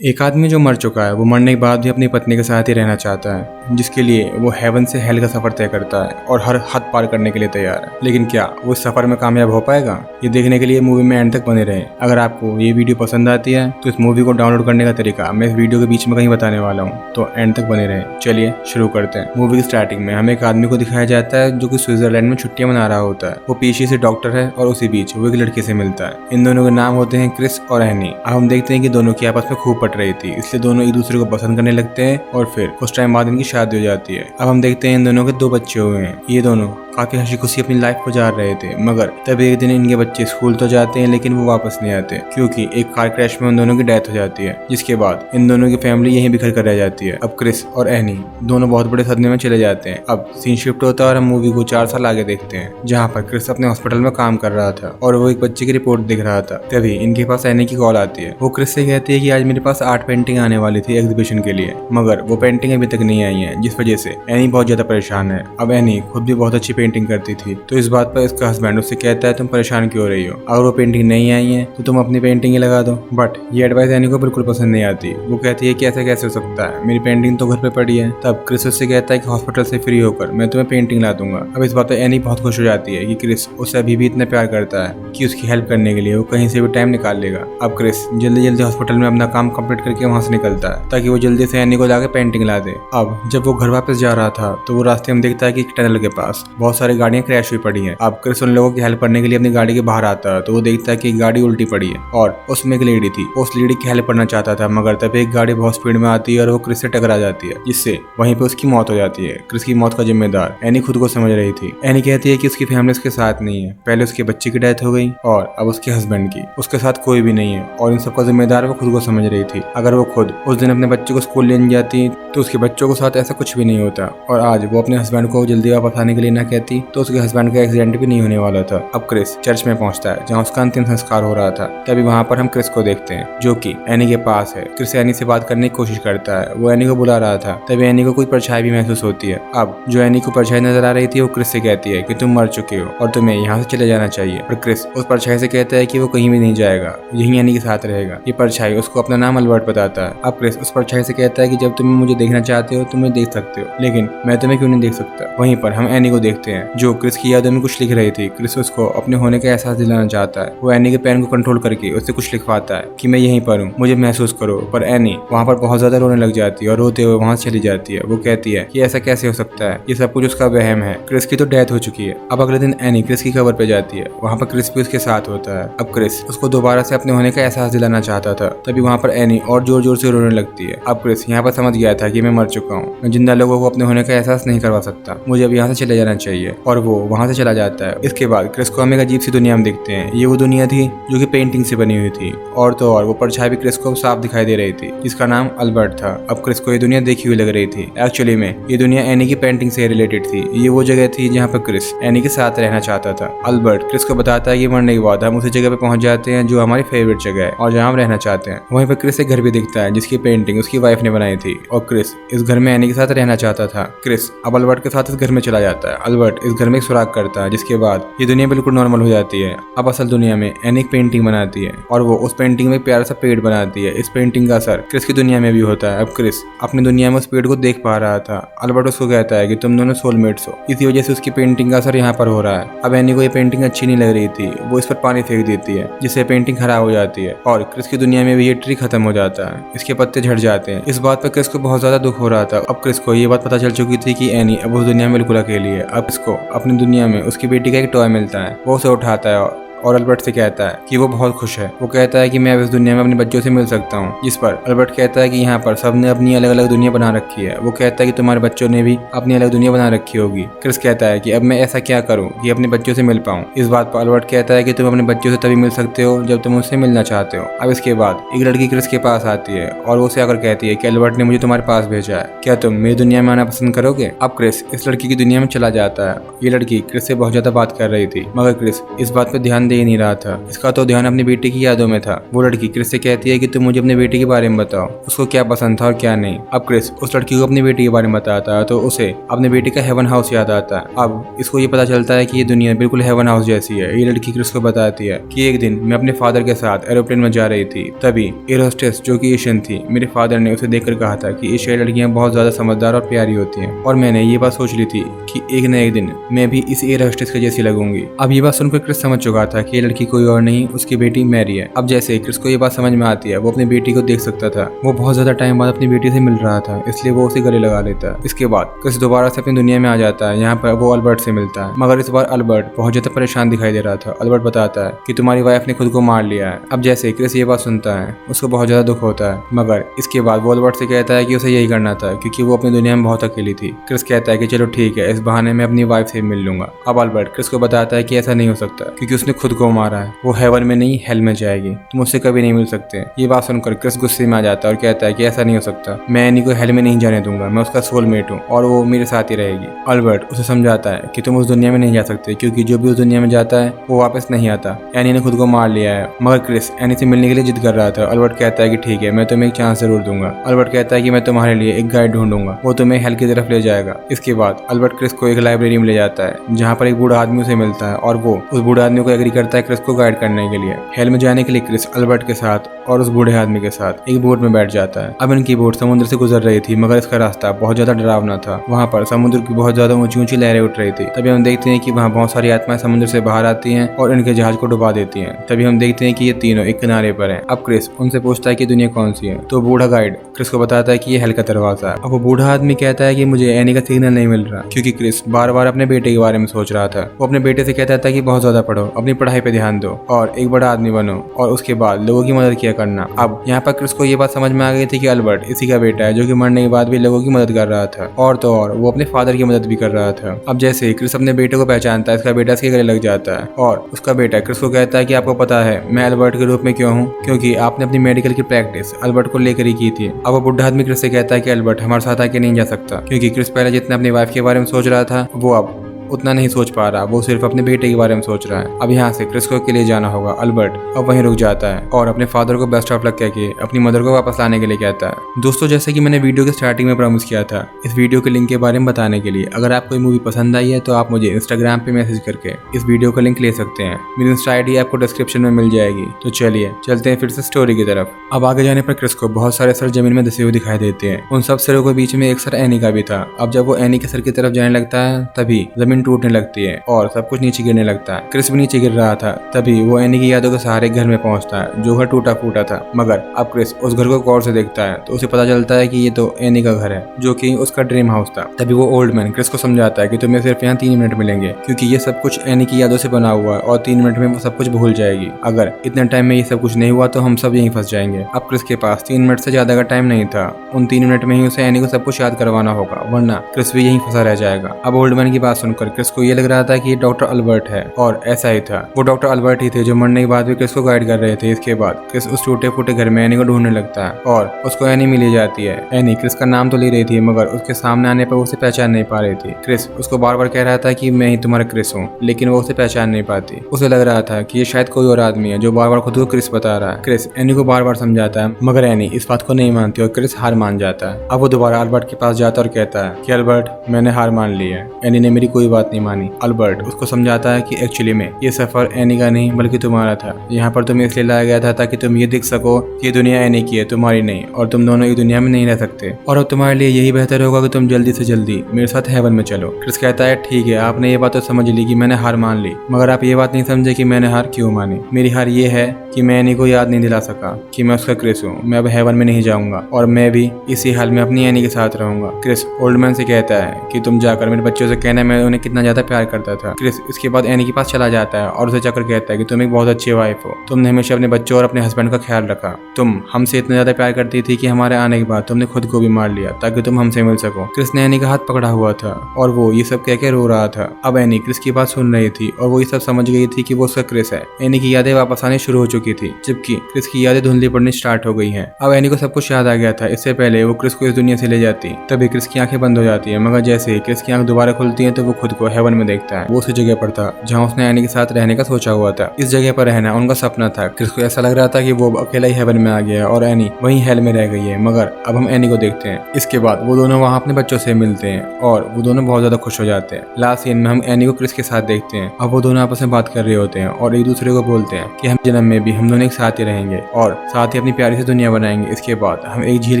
एक आदमी जो मर चुका है वो मरने के बाद भी अपनी पत्नी के साथ ही रहना चाहता है, जिसके लिए वो हेवन से हेल का सफर तय करता है और हर हद पार करने के लिए तैयार है। लेकिन क्या वो इस सफर में कामयाब हो पाएगा? ये देखने के लिए मूवी में एंड तक बने रहें। अगर आपको ये वीडियो पसंद आती है तो इस मूवी को डाउनलोड करने का तरीका मैं इस वीडियो के बीच में कहीं बताने वाला हूँ, तो एंड तक बने रहें। चलिए शुरू करते हैं। मूवी की स्टार्टिंग में हमें एक आदमी को दिखाया जाता है जो कि स्विट्जरलैंड में छुट्टियां मना रहा होता है। वो पेशे से डॉक्टर है और उसी बीच वो एक लड़के से मिलता है। इन दोनों के नाम होते हैं क्रिस और एनी। अब हम देखते हैं कि दोनों की आपस में खूब पट रही थी, इसलिए दोनों एक दूसरे को पसंद करने लगते हैं और फिर कुछ टाइम बाद इनकी शादी हो जाती है। अब हम देखते हैं इन दोनों के 2 बच्चे हुए हैं। ये दोनों काफी हंसी खुशी अपनी लाइफ गुजार रहे थे, मगर तब एक दिन इनके बच्चे स्कूल तो जाते हैं लेकिन वो वापस नहीं आते, क्योंकि एक कार क्रैश में उन दोनों की डेथ हो जाती है, जिसके बाद इन दोनों की फैमिली यहीं बिखर कर रह जाती है। अब क्रिस और एनी दोनों बहुत बड़े सदमे में चले जाते हैं। अब सीन शिफ्ट होता है और हम मूवी को 4 साल आगे देखते हैं, जहाँ पर क्रिस अपने हॉस्पिटल में काम कर रहा था और वो एक बच्चे की रिपोर्ट देख रहा था। तभी इनके पास एनी की कॉल आती है। वो क्रिस से कहती है कि आज मेरे पास आर्ट पेंटिंग आने वाली थी एग्जीबिशन के लिए, मगर वो पेंटिंग अभी तक नहीं आई है, जिस वजह से एनी बहुत ज्यादा परेशान है। अब एनी खुद भी बहुत अच्छी पेंटिंग करती थी, तो इस बात पर इसका हस्बैंड उससे कहता है तुम परेशान क्यों हो रही हो, अगर वो पेंटिंग नहीं आई है तो तुम अपनी पेंटिंग ही लगा दो। बट ये एडवाइस एनी को बिल्कुल पसंद नहीं आती। वो कहती है कि ऐसा कैसे हो सकता है, मेरी पेंटिंग तो घर पे पड़ी है। तब क्रिस उससे कहता है कि हॉस्पिटल से फ्री होकर मैं तुम्हें पेंटिंग ला दूंगा। अब इस बात पर एनी बहुत खुश हो जाती है कि क्रिस उससे अभी भी इतना प्यार करता है कि उसकी हेल्प करने के लिए वो कहीं से भी टाइम निकाल लेगा। अब क्रिस जल्दी जल्दी हॉस्पिटल में अपना काम कंप्लीट करके वहां से निकलता है ताकि वो जल्दी से एनी को लाके पेंटिंग ला दे। अब जब वो घर वापस जा रहा था तो वो रास्ते में देखता है कि एक टनल के पास बहुत सारी गाड़ियां क्रैश हुई पड़ी हैं। अब क्रिस उन लोगों की हेल्प करने के लिए अपनी गाड़ी के बाहर आता है तो वो देखता है कि गाड़ी उल्टी पड़ी है और उसमें एक लेडी थी। उस लेडी की हेल्प करना चाहता था, मगर तब एक गाड़ी बहुत स्पीड में आती है और वो क्रिस से टकरा जाती है, जिससे वहीं पे उसकी मौत हो जाती है। क्रिस की मौत का जिम्मेदार एनी खुद को समझ रही थी। एनी कहती है कि उसकी फैमिली उसके साथ नहीं है, पहले उसके बच्चे की डेथ हो गई और अब उसके हस्बैंड की, उसके साथ कोई भी नहीं है और इन सबका जिम्मेदार वो खुद को समझ रही थी। अगर वो खुद उस दिन अपने बच्चे को स्कूल लेने जाती तो उसके बच्चों के साथ ऐसा कुछ भी नहीं होता, और आज वो अपने हस्बैंड को जल्दी वापस आने के लिए ना कहती तो उसके हस्बैंड का एक्सीडेंट भी नहीं होने वाला था। अब क्रिस चर्च में पहुंचता है जहां उसका अंतिम संस्कार हो रहा था। तभी वहां पर हम क्रिस को देखते हैं जो कि एनी के पास है। क्रिस एनी से बात करने की कोशिश करता है, वो एनी को बुला रहा था। तभी एनी को कोई परछाई भी महसूस होती है। अब जो एनी को परछाई नजर आ रही थी वो क्रिस से कहती है कि तुम मर चुके हो और तुम्हें यहाँ से चले जाना चाहिए, और क्रिस उस परछाई से कहता है कि वो कहीं भी नहीं जाएगा, यही एनी के साथ रहेगा। ये परछाई उसको अपना नाम अल्बर्ट बताता है। अब क्रिस उस परछाई से कहता है कि जब तुम मुझे देखना चाहते हो तुम मुझे देख सकते हो, लेकिन मैं तुम्हें क्यों नहीं देख सकता। वहीं पर हम एनी को देखते हैं जो क्रिस की यादों में कुछ लिख रही थी। क्रिस उसको अपने होने का एहसास दिलाना चाहता है। वो एनी के पेन को कंट्रोल करके उससे कुछ लिखवाता है कि मैं यहीं पर हूँ, मुझे महसूस करो। पर एनी वहाँ पर बहुत ज्यादा रोने लग जाती है और रोते हुए वहाँ से चली जाती है। वो कहती है कि ऐसा कैसे हो सकता है, ये सब कुछ उसका वहम है, क्रिस की तो डेथ हो चुकी है। अब अगले दिन एनी क्रिस की खबर पे जाती है, वहाँ पर क्रिस भी उसके साथ होता है। अब क्रिस उसको दोबारा से अपने होने का एहसास दिलाना चाहता था। तभी वहाँ पर एनी और जोर जोर से रोने लगती है। अब क्रिस यहाँ पर समझ गया था कि मैं मर चुका हूँ, मैं जिंदा लोगों को अपने होने का एहसास नहीं करवा सकता, मुझे अब यहाँ से चले जाना चाहिए, और वो वहाँ से चला जाता है। इसके बाद क्रिस को हम एक अजीब सी दुनिया में देखते हैं। ये वो दुनिया थी जो कि पेंटिंग से बनी हुई थी, और तो और वो परछाई भी क्रिस को साफ दिखाई दे रही थी, जिसका नाम अल्बर्ट था। अब क्रिस को ये दुनिया देखी हुई लग रही थी। एक्चुअली में ये दुनिया एनी की पेंटिंग से रिलेटेड थी। ये वो जगह थी जहाँ पर क्रिस एनी के साथ रहना चाहता था। अल्बर्ट क्रिस को बताता है कि मरने के बाद हम उसी जगह पे पहुंच जाते हैं जो हमारी फेवरेट जगह है और जहाँ हम रहना चाहते हैं। वहीं पर क्रिस एक घर भी दिखता है जिसकी पेंटिंग उसकी वाइफ ने बनाई थी, और क्रिस इस घर में एनी के साथ रहना चाहता था। क्रिस अब अल्बर्ट के साथ इस घर में चला जाता है। अल्बर्ट इस घर में एक सुराग करता है, जिसके बाद ये दुनिया बिल्कुल नॉर्मल हो जाती है। अब असल दुनिया में एनी एक पेंटिंग बनाती है और वो उस पेंटिंग में एक प्यारा सा पेड़ बनाती है। इस पेंटिंग का असर क्रिस की दुनिया में भी होता है। अब क्रिस अपनी दुनिया में उस पेड़ को देख पा रहा था। अल्बर्ट उसको कहता है कि तुम दोनों सोलमेट्स हो, इसी वजह से उसकी पेंटिंग का असर यहाँ पर हो रहा है। अब एनी को ये पेंटिंग अच्छी नहीं लग रही थी, वो इस पर पानी फेंक देती है, जिससे पेंटिंग खराब हो जाती है, और क्रिस की दुनिया में भी ये ट्री खत्म हो जाता है, इसके पत्ते झड़ जाते हैं। इस बात पर क्रिस को बहुत ज्यादा दुख हो रहा था। अब क्रिस को ये बात पता चल चुकी थी कि एनी अब उस दुनिया में बिल्कुल अकेली है। अब इसको अपनी दुनिया में उसकी बेटी का एक टॉय मिलता है, वो उसे उठाता है और अल्बर्ट से कहता है कि वो बहुत खुश है। वो कहता है कि मैं अब इस दुनिया में अपने बच्चों से मिल सकता हूँ, जिस पर अल्बर्ट कहता है कि यहाँ पर सबने अपनी अलग अलग दुनिया बना रखी है। वो कहता है कि तुम्हारे बच्चों ने भी अपनी अलग दुनिया बना रखी होगी। क्रिस कहता है कि अब मैं ऐसा क्या करूँ कि अपने बच्चों से मिल पाऊँ। इस बात पर अल्बर्ट कहता है कि तुम अपने बच्चों से तभी मिल सकते हो जब तुम उससे मिलना चाहते हो। अब इसके बाद एक लड़की क्रिस के पास आती है और वो उसे आकर कहती है कि अल्बर्ट ने मुझे तुम्हारे पास भेजा है, क्या तुम मेरी दुनिया में आना पसंद करोगे। अब क्रिस इस लड़की की दुनिया में चला जाता है। ये लड़की क्रिस से बहुत ज्यादा बात कर रही थी, मगर क्रिस इस बात पर ध्यान दे ही नहीं रहा था। इसका तो ध्यान अपनी बेटी की यादों में था। वो लड़की क्रिस से कहती है कि तुम मुझे अपने बेटे के बारे में बताओ, उसको क्या पसंद था और क्या नहीं। अब क्रिस उस लड़की को अपनी बेटी के बारे में बताता है तो उसे अपने बेटे का हेवन हाउस याद आता है। अब इसको ये पता चलता है कि ये दुनिया बिल्कुल हेवन हाउस जैसी है। ये लड़की क्रिस को बताती है कि एक दिन मैं अपने फादर के साथ एरोप्लेन में जा रही थी, तभी एयर होस्टेस जो कि एशियन थी, मेरे फादर ने उसे देखकर कहा था कि एशियाई लड़कियां बहुत ज्यादा समझदार और प्यारी होती हैं, और मैंने ये बात सोच ली थी कि एक न एक दिन मैं भी इस एयर होस्टेस के जैसी लगूंगी। अब ये बात सुनकर क्रिस समझ चुका था कि ये लड़की कोई और नहीं, उसकी बेटी मैरी है। अब जैसे क्रिस को ये बात समझ में आती है, वो अपनी बेटी को देख सकता था। वो बहुत ज्यादा टाइम बाद अपनी बेटी से मिल रहा था, इसलिए वो उसे गले लगा लेता है। इसके बाद क्रिस दोबारा से अपनी दुनिया में आ जाता है। यहाँ पर वो अल्बर्ट से मिलता है, मगर इस बार अल्बर्ट बहुत ज्यादा परेशान दिखाई दे रहा था। अल्बर्ट बताता है कि तुम्हारी वाइफ ने खुद को मार लिया है। अब जैसे क्रिस ये बात सुनता है, उसको बहुत ज्यादा दुख होता है, मगर इसके बाद वो अल्बर्ट से कहता है कि उसे यही करना था क्योंकि वो अपनी दुनिया में बहुत अकेली थी। क्रिस कहता है कि चलो ठीक है, इस बहाने में अपनी वाइफ से मिल लूंगा। अब अल्बर्ट क्रिस को बताता है कि ऐसा नहीं हो सकता क्योंकि उसने खुद को मारा है, वो हेवन में नहीं हेल में जाएगी, तुम उससे कभी नहीं मिल सकते। ये बात सुनकर क्रिस गुस्से में आ जाता है और कहता है कि ऐसा नहीं हो सकता, मैं एनी को हेल में नहीं जाने दूंगा, मैं उसका सोलमेट हूँ और वो मेरे साथ ही रहेगी। अल्बर्ट उसे समझाता है कि तुम उस दुनिया में नहीं जा सकते क्योंकि जो भी उस दुनिया में जाता है वो वापस नहीं आता। एनी ने खुद को मार लिया है, मगर क्रिस एनी से मिलने के लिए जिद कर रहा था। अल्बर्ट कहता है कि ठीक है, मैं तुम्हें एक चांस जरूर दूंगा। अल्बर्ट कहता है कि मैं तुम्हारे लिए एक गाइड ढूंढूंगा, वो तुम्हें हेल की तरफ ले जाएगा। इसके बाद अल्बर्ट क्रिस को एक लाइब्रेरी में ले जाता है जहाँ पर एक बूढ़ा आदमी उसे मिलता है और वो उस बूढ़े आदमी को एग्री करता है क्रिस को गाइड करने के लिए। हेल में जाने के लिए क्रिस अल्बर्ट के साथ और उस बूढ़े आदमी के साथ एक बोट में बैठ जाता है। अब इनकी बोट समुद्र से गुजर रही थी, मगर इसका रास्ता बहुत ज्यादा डरावना था। वहाँ पर समुद्र की बहुत ज्यादा ऊंची ऊंची लहरें उठ रही थी। तभी हम देखते हैं कि वहाँ बहुत सारी आत्माएं समुद्र से बाहर आती हैं और इनके जहाज को डुबा देती हैं। तभी हम देखते हैं कि ये तीनों एक किनारे पर हैं। अब क्रिस उनसे पूछता है कि दुनिया कौन सी है, तो बूढ़ा गाइड क्रिस को बताता है कि ये हेल का दरवाजा है। अब वो बूढ़ा आदमी कहता है कि मुझे एनी का सिग्नल नहीं मिल रहा, क्योंकि क्रिस बार बार अपने बेटे के बारे में सोच रहा था। वो अपने बेटे से कहता था कि बहुत ज्यादा पढ़ो, अपनी पढ़ाई पे ध्यान दो और एक बड़ा आदमी बनो और उसके बाद लोगों की मदद किया करना। अब यहाँ पर क्रिस को ये बात समझ में आ गई थी कि अल्बर्ट इसी का बेटा है जो कि मरने के बाद भी लोगों की मदद कर रहा था, और तो और वो अपने फादर की मदद भी कर रहा था। अब जैसे ही क्रिस अपने बेटे को पहचानता है, इसका बेटा इसके गले लग जाता है और उसका बेटा क्रिस को कहता है कि आपको पता है मैं अल्बर्ट के रूप में क्यों हूँ, क्योंकि आपने अपनी मेडिकल की प्रैक्टिस अल्बर्ट को लेकर ही की थी। अब वो बुढ़ा आदमी क्रिस से कहता है कि अल्बर्ट हमारे साथ आके नहीं जा सकता, क्योंकि क्रिस पहले जितना अपनी वाइफ के बारे में सोच रहा था वो अब उतना नहीं सोच पा रहा, वो सिर्फ अपने बेटे के बारे में सोच रहा है। अब यहाँ से क्रिस को के लिए जाना होगा। अल्बर्ट अब वहीं रुक जाता है और अपने फादर को बेस्ट ऑफ लक कह के अपनी मदर को वापस लाने के लिए कहता है। दोस्तों, जैसे कि मैंने वीडियो के स्टार्टिंग में प्रॉमिस किया था इस वीडियो के लिंक के बारे में बताने के लिए, अगर आपको ये मूवी पसंद आई है तो आप मुझे इंस्टाग्राम पे मैसेज करके इस वीडियो का लिंक ले सकते हैं। मेरी इंस्टा ID आपको डिस्क्रिप्शन में मिल जाएगी। तो चलिए चलते हैं फिर से स्टोरी की तरफ। अब आगे जाने पर क्रिस को बहुत सारे सर जमीन में धसे हुए दिखाई देते हैं। उन सब सरों के बीच में एक सर एनी का भी था। अब जब वो एनी के सर की तरफ जाने लगता है तभी जमीन टूटने लगती है और सब कुछ नीचे गिरने लगता है। क्रिस भी नीचे गिर रहा था। तभी वो एनी की यादों के सहारे घर में पहुंचता है जो घर टूटा फूटा था, मगर अब क्रिस उस घर को गौर से देखता है तो उसे पता चलता है कि ये तो एनी का घर है जो कि उसका ड्रीम हाउस था। तभी वो ओल्ड मैन क्रिस को समझाता है कि तुम्हें सिर्फ यहाँ 3 मिनट मिलेंगे, क्योंकि ये सब कुछ एनी की यादों से बना हुआ है और 3 मिनट में वो सब कुछ भूल जाएगी। अगर इतने टाइम में ये सब कुछ नहीं हुआ तो हम सब यहीं फंस जाएंगे। अब क्रिस के पास 3 मिनट से ज्यादा का टाइम नहीं था। उन 3 मिनट में ही उसे एनी को सब कुछ याद करवाना होगा, वरना क्रिस भी यहीं फंसा रह जाएगा। अब ओल्ड मैन की बात सुनकर क्रिस को ये लग रहा था कि ये डॉक्टर अल्बर्ट है, और ऐसा ही था। वो डॉक्टर अल्बर्ट ही थे जो मरने के बाद भी क्रिस को गाइड कर रहे थे। इसके बाद क्रिस उस टूटे फूटे घर में एनी को ढूंढने लगता है और उसको एनी मिल जाती है। एनी क्रिस का नाम तो ले रही थी, मगर उसके सामने आने पर उसे पहचान नहीं पा रही थी। क्रिस उसको बार बार कह रहा था कि मैं ही तुम्हारा क्रिस हूँ, लेकिन वो उसे पहचान नहीं पाती। उसे लग रहा था कि ये शायद कोई और आदमी है जो बार बार खुद को क्रिस बता रहा है। क्रिस एनी को बार बार समझाता है, मगर एनी इस बात को नहीं मानती और क्रिस हार मान जाता है। अब वो दोबारा अल्बर्ट के पास जाता और कहता है कि अल्बर्ट, मैंने हार मान ली है, एनी ने मेरी कोई बात नहीं मानी। अल्बर्ट उसको समझाता है कि एक्चुअली में ये सफर एनी का नहीं बल्कि तुम्हारा था। यहाँ पर तुम्हें इसलिए लाया गया था ताकि तुम ये देख सको कि ये दुनिया एनी की है, तुम्हारी नहीं, और तुम दोनों एक दुनिया में नहीं रह सकते। और अब तुम्हारे लिए यही बेहतर होगा कि तुम जल्दी से जल्दी मेरे साथ हेवन में चलो। क्रिस कहता है ठीक है, आपने ये बात तो समझ ली कि मैंने हार मान ली, मगर आप ये बात नहीं समझे कि मैंने हार क्यों मानी। मेरी हार ये है कि मैं एनी को याद नहीं दिला सका कि मैं उसका क्रिस हूँ। मैं अब हेवन में नहीं जाऊंगा और मैं भी इसी हाल में अपनी एनी के साथ रहूंगा। क्रिस ओल्ड मैन से कहता है कि तुम जाकर मेरे बच्चों से कहना मैं उन्हें कितना ज्यादा प्यार करता था। क्रिस इसके बाद एनी के पास चला जाता है और उसे जाकर कहता है कि तुम एक बहुत अच्छी वाइफ हो, तुमने हमेशा अपने बच्चों और अपने हस्बैंड का ख्याल रखा। तुम हमसे इतना ज्यादा प्यार करती थी कि हमारे आने के बाद तुमने खुद को भी मार लिया ताकि तुम हमसे मिल सको। क्रिस ने एनी का हाथ पकड़ा हुआ था और वो ये सब कह के रो रहा था। अब एनी क्रिस की बात सुन रही थी और वो ये सब समझ गई थी कि वो उसका क्रिस है। एनी की यादें वापस आनी शुरू हो चुकी थी, जबकि क्रिस की यादें धुंधली पड़नी स्टार्ट हो गई हैं। अब एनी को सब कुछ याद आ गया था। इससे पहले वो क्रिस को इस दुनिया से ले जाती, तभी क्रिस की आंखें बंद हो जाती है, मगर जैसे ही क्रिस की आंख दोबारा खुलती है तो वो खुद खुद को हेवन में देखता है। वो उसी जगह पर था जहाँ उसने एनी के साथ रहने का सोचा हुआ था। इस जगह पर रहना उनका सपना था। क्रिस को ऐसा लग रहा था कि वो अकेला ही हेवन में आ गया और एनी वहीं हेल में रह गई है। मगर अब हम एनी को देखते हैं। इसके बाद वो दोनों वहाँ अपने बच्चों से मिलते हैं और वो दोनों बहुत ज्यादा खुश हो जाते हैं। लास्ट सीन में हम एनी को क्रिस के साथ देखते हैं। अब वो दोनों आपस में बात कर रहे होते हैं और एक दूसरे को बोलते हैं कि हम जन्म में भी हम दोनों एक साथ ही रहेंगे और साथ ही अपनी प्यारी सी दुनिया बनाएंगे। इसके बाद हम एक झील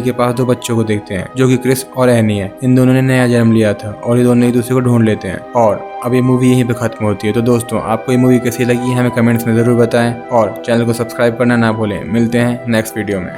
के पास दो बच्चों को देखते हैं जो कि क्रिस और एनी है। इन दोनों ने नया जन्म लिया था और ये दोनों एक दूसरे को ढूंढ लेते हैं और अब ये मूवी यहीं पे खत्म होती है। तो दोस्तों, आपको ये मूवी कैसी लगी हमें कमेंट्स में जरूर बताएं और चैनल को सब्सक्राइब करना ना भूलें। मिलते हैं नेक्स्ट वीडियो में।